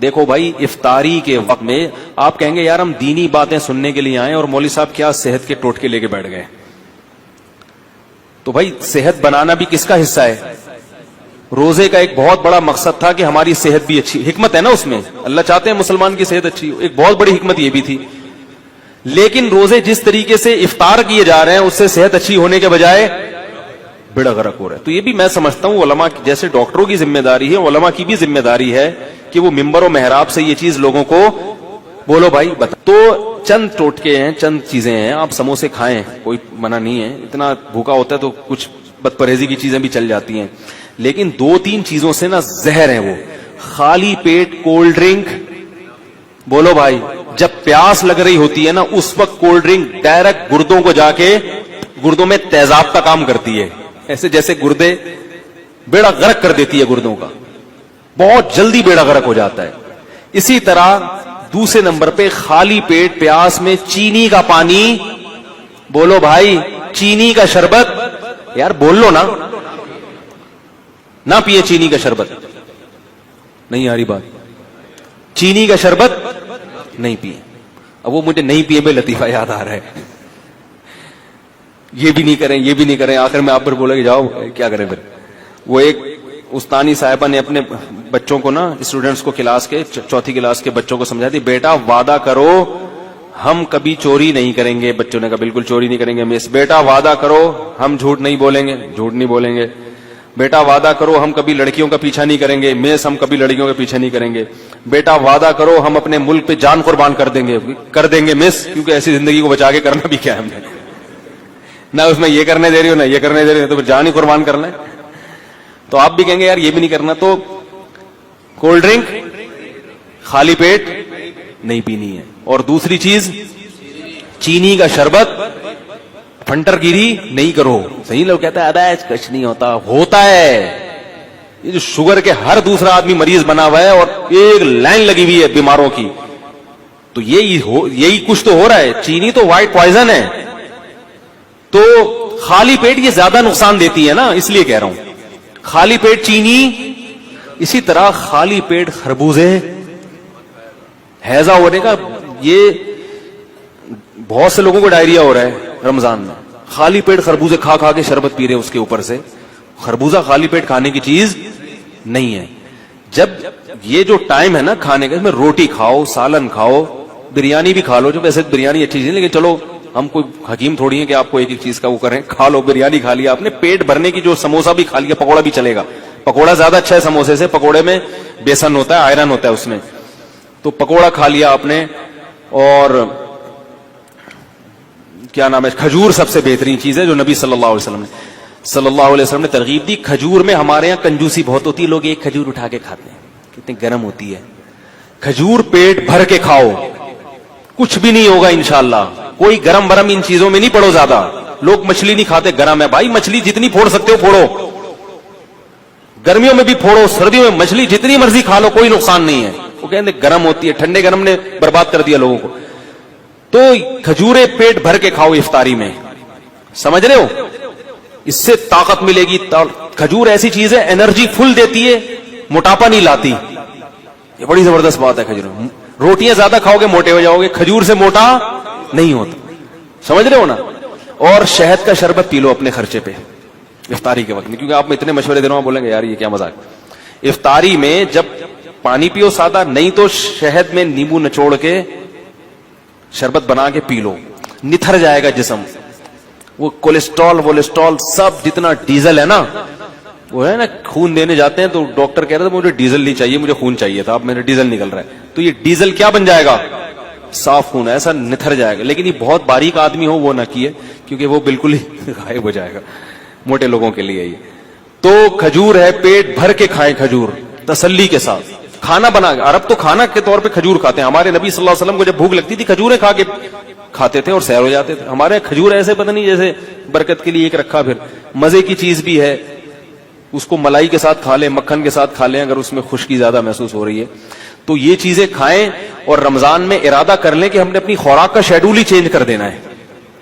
دیکھو بھائی افطاری کے وقت میں آپ کہیں گے یار ہم دینی باتیں سننے کے لیے آئے اور مولوی صاحب کیا صحت کے ٹوٹکے لے کے بیٹھ گئے. تو بھائی صحت بنانا بھی کس کا حصہ ہے؟ روزے کا ایک بہت بڑا مقصد تھا کہ ہماری صحت بھی اچھی, حکمت ہے نا اس میں, اللہ چاہتے ہیں مسلمان کی صحت اچھی ہو, ایک بہت بڑی حکمت یہ بھی تھی. لیکن روزے جس طریقے سے افطار کیے جا رہے ہیں اس سے صحت اچھی ہونے کے بجائے بیڑا غرق ہو رہا ہے. تو یہ بھی میں سمجھتا ہوں علماء جیسے ڈاکٹروں کی ذمہ داری ہے, علماء کی بھی ذمہ داری ہے کہ وہ منبر و محراب سے یہ چیز لوگوں کو بولو بھائی بتا. تو چند ٹوٹکے ہیں, چند چیزیں ہیں. آپ سموسے کھائیں, کوئی منع نہیں ہے, اتنا بھوکا ہوتا ہے تو کچھ بد پرہیزی کی چیزیں بھی چل جاتی ہیں, لیکن 2-3 چیزوں سے نا زہر ہیں وہ. خالی پیٹ کولڈ ڈرنک, بولو بھائی, جب پیاس لگ رہی ہوتی ہے نا اس وقت کولڈ ڈرنک ڈائریکٹ گردوں کو جا کے گردوں میں تیزاب کا کام کرتی ہے, ایسے جیسے گردے بیڑا غرق کر دیتی ہے گردوں کا, بہت جلدی بیڑا غرق ہو جاتا ہے. اسی طرح دوسرے نمبر پہ خالی پیٹ پیاس میں چینی کا پانی, بولو بھائی, چینی کا شربت, یار بول لو نا, نہ پیے چینی کا شربت, نہیں آ رہی بات, چینی کا شربت نہیں پیے. اب وہ مجھے نہیں پیے بے لطیفہ یاد آ رہا ہے, یہ بھی نہیں کریں یہ بھی نہیں کریں, آخر میں آپ پر بولے کہ جاؤ کیا کریں پھر. وہ ایک استانی صاحبہ نے اپنے بچوں کو نا, اسٹوڈنٹس کو, کلاس کے 4تھی کلاس کے بچوں کو سمجھا دی, بیٹا وعدہ کرو ہم کبھی چوری نہیں کریں گے. بچوں نے کہا بالکل چوری نہیں کریں گے مس. بیٹا وعدہ کرو ہم جھوٹ نہیں بولیں گے. جھوٹ نہیں بولیں گے. بیٹا وعدہ کرو ہم کبھی لڑکیوں کا پیچھا نہیں کریں گے. مس ہم کبھی لڑکیوں کا پیچھا نہیں کریں گے. بیٹا وعدہ کرو ہم اپنے ملک پہ جان قربان کر دیں گے مس, کیونکہ ایسی زندگی کو بچا کے کرنا بھی کیا ہے ہم نے, نہ اس میں یہ کرنے دے رہی ہو نہ یہ کرنے دے رہی ہو, تو پھر جان ہی قربان کرنا ہے. تو آپ بھی کہیں گے یار یہ بھی نہیں کرنا, تو کولڈ ڈرنک خالی پیٹ نہیں پینی ہے. اور دوسری چیز چینی کا شربت, پھنٹر گیری نہیں کرو. صحیح لوگ کہتا ہے ابے کچھ نہیں ہوتا ہے. یہ جو شوگر کے ہر دوسرا آدمی مریض بنا ہوا ہے اور ایک لائن لگی ہوئی ہے بیماروں کی, تو یہی کچھ تو ہو رہا ہے. چینی تو وائٹ پوائزن ہے, تو خالی پیٹ یہ زیادہ نقصان دیتی ہے نا, اس لیے کہہ رہا ہوں خالی پیٹ چینی. اسی طرح خالی پیٹ خربوزے, ہیضہ ہونے کا, یہ بہت سے لوگوں کو ڈائریا ہو رہا ہے رمضان میں, خالی پیٹ خربوزے کھا کھا کے شربت پی رہے اس کے اوپر سے. خربوزہ خالی پیٹ کھانے کی چیز نہیں ہے. جب یہ جو ٹائم ہے نا کھانے کا, اس میں روٹی کھاؤ, سالن کھاؤ, بریانی بھی کھا لو, جو ویسے بریانی اچھی چیز ہے لیکن چلو ہم کوئی حکیم تھوڑی ہیں کہ آپ کو ایک ایک چیز کا وہ کریں. کھا لو, بریانی کھا لیا آپ نے, پیٹ بھرنے کی, جو سموسہ بھی کھا لیا, پکوڑا بھی چلے گا. پکوڑا زیادہ اچھا ہے سموسے سے, پکوڑے میں بیسن ہوتا ہے, آئرن ہوتا ہے اس میں, تو پکوڑا کھا لیا آپ نے. اور کیا نام ہے, کھجور سب سے بہترین چیز ہے جو نبی صلی اللہ علیہ وسلم نے ترغیب دی. کھجور میں ہمارے یہاں کنجوسی بہت ہوتی ہے, لوگ ایک کھجور اٹھا کے کھاتے ہیں, کتنی گرم ہوتی ہے. کھجور پیٹ بھر کے کھاؤ, کچھ بھی نہیں ہوگا انشاءاللہ. کوئی گرم برم ان چیزوں میں نہیں پڑو زیادہ. لوگ مچھلی نہیں کھاتے, گرم ہے بھائی, مچھلی جتنی پھوڑ سکتے ہو پھوڑو, گرمیوں میں بھی پھوڑو, سردیوں میں مچھلی جتنی مرضی کھا لو, کوئی نقصان نہیں ہے. وہ کہتے ہیں گرم ہوتی ہے, ٹھنڈے گرم نے برباد کر دیا لوگوں کو. تو کھجورے پیٹ بھر کے کھاؤ افطاری میں, سمجھ رہے ہو, اس سے طاقت ملے گی. کھجور ایسی چیز ہے انرجی فل دیتی ہے, موٹاپا نہیں لاتی. یہ بڑی زبردست بات ہے کھجور. روٹیاں زیادہ کھاؤ گے موٹے ہو جاؤ گے, کھجور سے موٹا نہیں ہوتا, سمجھ رہے ہو نا. اور شہد کا شربت پی لو اپنے خرچے پہ افطاری کے وقت میں, کیونکہ آپ میں اتنے مشورے دے رہا ہوں, بولیں گے یار یہ کیا مزاق. افطاری میں جب پانی پیو سادہ, نہیں تو شہد میں نیمبو نچوڑ کے شربت بنا کے پی لو, نتھر جائے گا جسم. وہ کولیسٹرول سب جتنا ڈیزل ہے نا, وہ ہے نا, خون دینے جاتے ہیں تو ڈاکٹر کہہ رہا تھا مجھے ڈیزل نہیں چاہیے, مجھے خون چاہیے تھا, اب میرا ڈیزل نکل رہا ہے. تو یہ ڈیزل کیا بن جائے گا, صاف خون, ایسا نتھر جائے گا. لیکن یہ بہت باریک آدمی ہو وہ نہ کیے, کیونکہ وہ بالکل ہی غائب ہو جائے گا. موٹے لوگوں کے لیے یہ. تو کھجور ہے, پیٹ بھر کے کھائیں کھجور تسلی کے ساتھ. کھانا بنا, عرب تو کھانا کے طور پہ کھجور کھاتے ہیں. ہمارے نبی صلی اللہ علیہ وسلم کو جب بھوک لگتی تھی کھجوریں کھا کے کھاتے تھے اور سیر ہو جاتے تھے. ہمارے کھجور ایسے پتہ نہیں جیسے برکت کے لیے ایک رکھا, پھر مزے کی چیز بھی ہے, اس کو ملائی کے ساتھ کھا لیں, مکھن کے ساتھ کھا لیں اگر اس میں خشکی زیادہ محسوس ہو رہی ہے. تو یہ چیزیں کھائیں, اور رمضان میں ارادہ کر لیں کہ ہم نے اپنی خوراک کا شیڈول ہی چینج کر دینا ہے,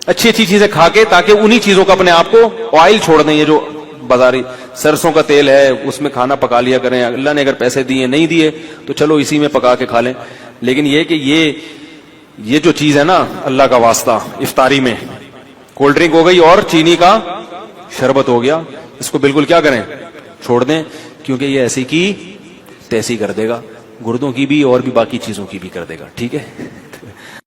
اچھی اچھی چیزیں کھا کے, تاکہ انہی چیزوں کا اپنے آپ کو آئل چھوڑ دیں, یہ جو بازاری سرسوں کا تیل ہے اس میں کھانا پکا لیا کریں, اللہ نے اگر پیسے دیے نہیں دیے تو چلو اسی میں پکا کے کھا لیں. لیکن یہ کہ یہ جو چیز ہے نا اللہ کا واسطہ افطاری میں کولڈ ڈرنک ہو گئی اور چینی کا شربت ہو گیا, اس کو بالکل کیا کریں, چھوڑ دیں, کیونکہ یہ ایسی کی تیسی کر دے گا, گردوں کی بھی اور بھی باقی چیزوں کی بھی کر دے گا. ٹھیک ہے.